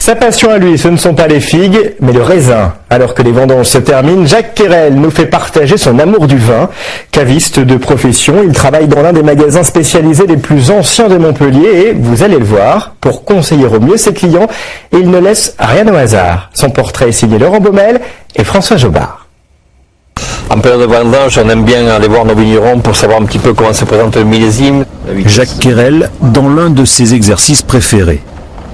Sa passion à lui, ce ne sont pas les figues, mais le raisin. Alors que les vendanges se terminent, Jacques Quérel nous fait partager son amour du vin. Caviste de profession, il travaille dans l'un des magasins spécialisés les plus anciens de Montpellier et, vous allez le voir, pour conseiller au mieux ses clients, il ne laisse rien au hasard. Son portrait est signé Laurent Baumel et François Jobard. En période de vendange, on aime bien aller voir nos vignerons pour savoir un petit peu comment se présente le millésime. Jacques Quérel, dans l'un de ses exercices préférés.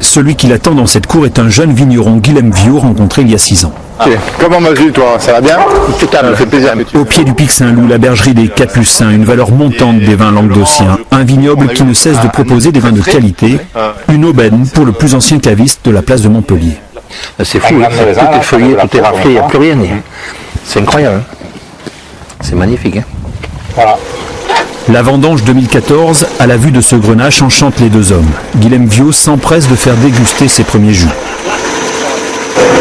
Celui qui l'attend dans cette cour est un jeune vigneron, Guilhem Viau, rencontré il y a 6 ans. Comment vas-tu, toi? Ça va bien? Ça me fait plaisir. Au pied du Pic Saint-Loup, la bergerie des Capucins, une valeur montante des vins languedociens. Un vignoble qui ne cesse de proposer des vins de qualité. Une aubaine pour le plus ancien caviste de la place de Montpellier. C'est fou, tout est feuillé, tout est raflé, il n'y a plus rien. C'est incroyable. C'est magnifique. Voilà. La vendange 2014, à la vue de ce grenache, enchante les deux hommes. Guilhem Viau s'empresse de faire déguster ses premiers jus.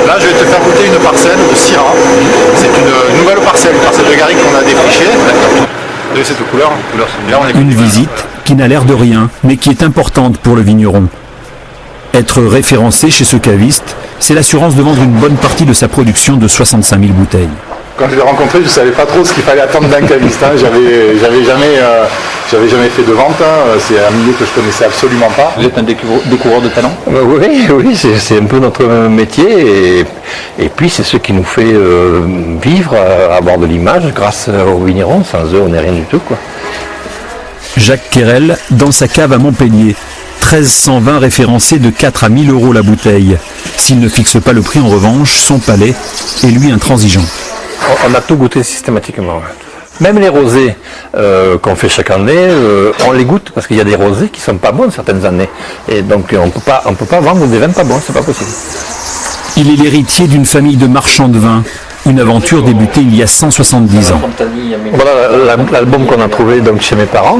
Là, je vais te faire goûter une parcelle de Syrah. C'est une nouvelle parcelle de garrigue qu'on a défrichée. De cette couleur. Une visite qui n'a l'air de rien, mais qui est importante pour le vigneron. Être référencé chez ce caviste, c'est l'assurance de vendre une bonne partie de sa production de 65 000 bouteilles. Quand je l'ai rencontré, je ne savais pas trop ce qu'il fallait attendre d'un caviste. J'avais jamais fait de vente. C'est un milieu que je connaissais absolument pas. Vous êtes un découvreur de talent? Oui, c'est un peu notre métier. Et puis c'est ce qui nous fait vivre, avoir de l'image grâce aux vignerons. Sans eux, on n'est rien du tout, quoi. Jacques Quérel, dans sa cave à Montpellier. 1320 référencés de 4 à 1000 euros la bouteille. S'il ne fixe pas le prix, en revanche, son palais est lui intransigeant. On a tout goûté systématiquement. Même les rosés qu'on fait chaque année, on les goûte parce qu'il y a des rosés qui sont pas bons certaines années. Et donc on peut pas vendre des vins pas bons, c'est pas possible. Il est l'héritier d'une famille de marchands de vin. Une aventure débutée il y a 170 ans. Voilà l'album qu'on a trouvé donc chez mes parents.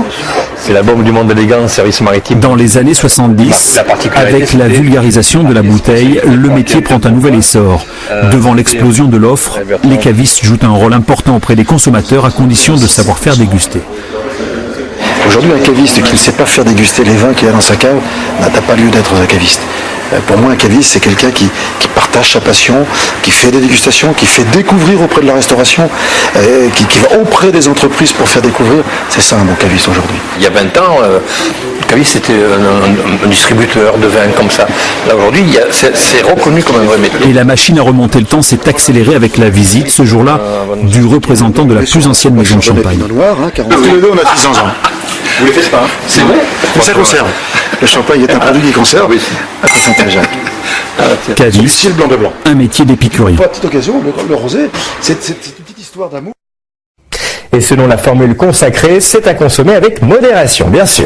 C'est l'album du monde élégant, service maritime. Dans les années 70, avec la vulgarisation de la bouteille, le métier prend un nouvel essor. Devant l'explosion de l'offre, les cavistes jouent un rôle important auprès des consommateurs à condition de savoir faire déguster. Aujourd'hui, un caviste qui ne sait pas faire déguster les vins qu'il a dans sa cave n'a pas lieu d'être un caviste. Pour moi, un caviste, c'est quelqu'un qui partage sa passion, qui fait des dégustations, qui fait découvrir auprès de la restauration, qui va auprès des entreprises pour faire découvrir. C'est ça un bon caviste aujourd'hui. Il y a 20 ans, le caviste c'était un distributeur de vin comme ça. Là aujourd'hui, c'est reconnu comme un vrai métier. Et la machine à remonter le temps s'est accélérée avec la visite, ce jour-là, du représentant de la plus ancienne maison de Champagne. Tous les deux, on a 600 ans. Vous les faites pas, hein? C'est vrai? Ça conserve. Le champagne est un produit qui conserve. À Saint-Jacques. Caviste, blanc de blanc. un métier d'épicurien. Pour la petite occasion, le rosé, c'est une petite histoire d'amour. Et selon la formule consacrée, c'est à consommer avec modération, bien sûr.